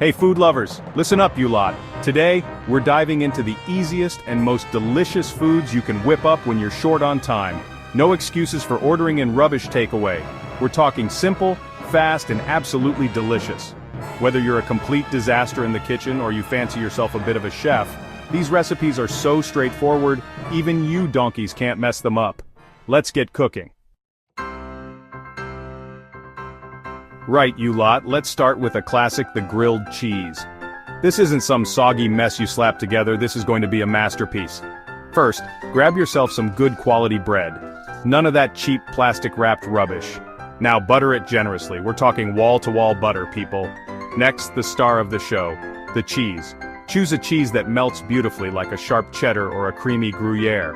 Hey food lovers, listen up you lot. Today, we're diving into the easiest and most delicious foods you can whip up when you're short on time. No excuses for ordering in rubbish takeaway. We're talking simple, fast, and absolutely delicious. Whether you're a complete disaster in the kitchen or you fancy yourself a bit of a chef, these recipes are so straightforward, even you donkeys can't mess them up. Let's get cooking. Right, you lot, let's start with a classic, the grilled cheese. This isn't some soggy mess you slap together, this is going to be a masterpiece. First, grab yourself some good quality bread. None of that cheap plastic-wrapped rubbish. Now butter it generously, we're talking wall-to-wall butter, people. Next, the star of the show, the cheese. Choose a cheese that melts beautifully like a sharp cheddar or a creamy Gruyere.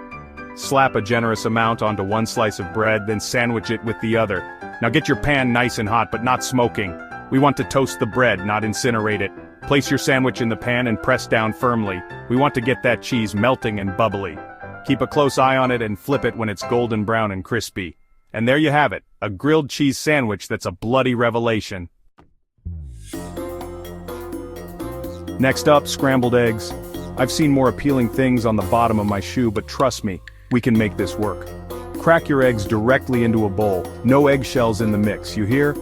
Slap a generous amount onto one slice of bread, then sandwich it with the other. Now get your pan nice and hot but not smoking. We want to toast the bread, not incinerate it. Place your sandwich in the pan and press down firmly. We want to get that cheese melting and bubbly. Keep a close eye on it and flip it when it's golden brown and crispy. And there you have it, a grilled cheese sandwich that's a bloody revelation. Next up, scrambled eggs. I've seen more appealing things on the bottom of my shoe, but trust me, we can make this work. Crack your eggs directly into a bowl, no eggshells in the mix, you hear?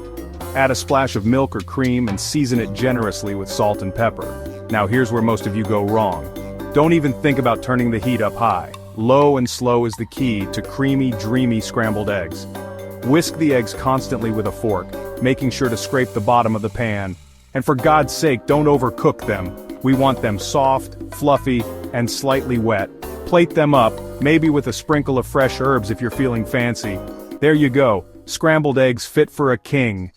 Add a splash of milk or cream and season it generously with salt and pepper. Now here's where most of you go wrong. Don't even think about turning the heat up high. Low and slow is the key to creamy, dreamy scrambled eggs. Whisk the eggs constantly with a fork, making sure to scrape the bottom of the pan. And for God's sake, don't overcook them. We want them soft, fluffy, and slightly wet. Plate them up, maybe with a sprinkle of fresh herbs if you're feeling fancy. There you go, scrambled eggs fit for a king.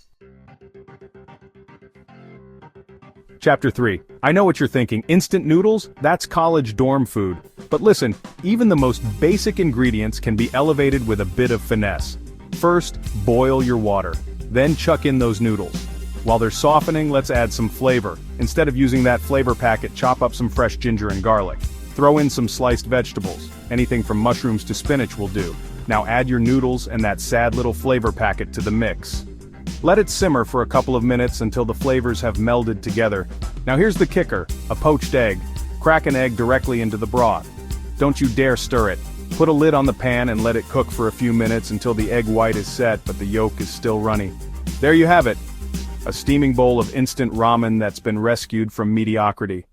Chapter 3. I know what you're thinking, instant noodles? That's college dorm food. But listen, even the most basic ingredients can be elevated with a bit of finesse. First, boil your water. Then chuck in those noodles. While they're softening, let's add some flavor. Instead of using that flavor packet, chop up some fresh ginger and garlic. Throw in some sliced vegetables. Anything from mushrooms to spinach will do. Now add your noodles and that sad little flavor packet to the mix. Let it simmer for a couple of minutes until the flavors have melded together. Now here's the kicker, a poached egg. Crack an egg directly into the broth. Don't you dare stir it. Put a lid on the pan and let it cook for a few minutes until the egg white is set but the yolk is still runny. There you have it. A steaming bowl of instant ramen that's been rescued from mediocrity.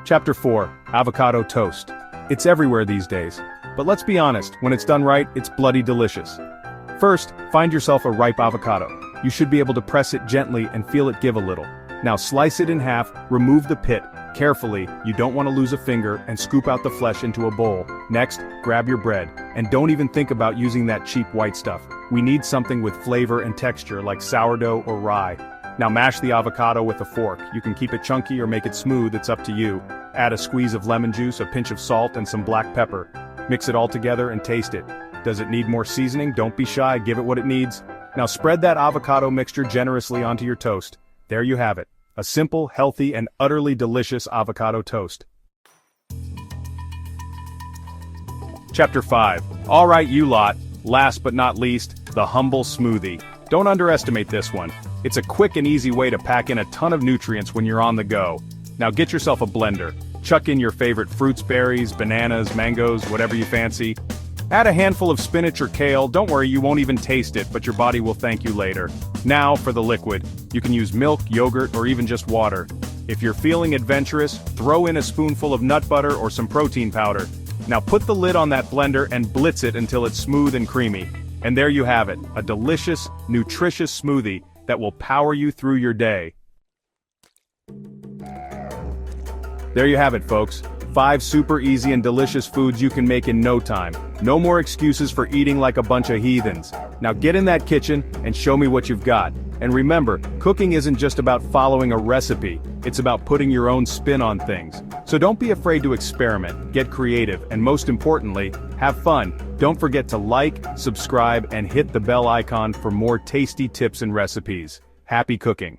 Chapter 4. Avocado toast. It's everywhere these days. But let's be honest, when it's done right, it's bloody delicious. First, find yourself a ripe avocado. You should be able to press it gently and feel it give a little. Now slice it in half, remove the pit. Carefully, you don't want to lose a finger, and scoop out the flesh into a bowl. Next, grab your bread. And don't even think about using that cheap white stuff. We need something with flavor and texture like sourdough or rye. Now mash the avocado with a fork. You can keep it chunky or make it smooth, it's up to you. Add a squeeze of lemon juice, a pinch of salt, and some black pepper. Mix it all together and taste it. Does it need more seasoning? Don't be shy, give it what it needs. Now spread that avocado mixture generously onto your toast. There you have it. A simple, healthy, and utterly delicious avocado toast. Chapter 5. Alright you lot, last but not least, the humble smoothie. Don't underestimate this one. It's a quick and easy way to pack in a ton of nutrients when you're on the go. Now get yourself a blender. Chuck in your favorite fruits, berries, bananas, mangoes, whatever you fancy. Add a handful of spinach or kale, don't worry, you won't even taste it, but your body will thank you later. Now for the liquid. You can use milk, yogurt, or even just water. If you're feeling adventurous, throw in a spoonful of nut butter or some protein powder. Now put the lid on that blender and blitz it until it's smooth and creamy. And there you have it, a delicious, nutritious smoothie that will power you through your day. There you have it, folks. 5 super easy and delicious foods you can make in no time. No more excuses for eating like a bunch of heathens. Now get in that kitchen and show me what you've got. And remember, cooking isn't just about following a recipe, it's about putting your own spin on things. So don't be afraid to experiment, get creative, and most importantly, have fun. Don't forget to like, subscribe, and hit the bell icon for more tasty tips and recipes. Happy cooking!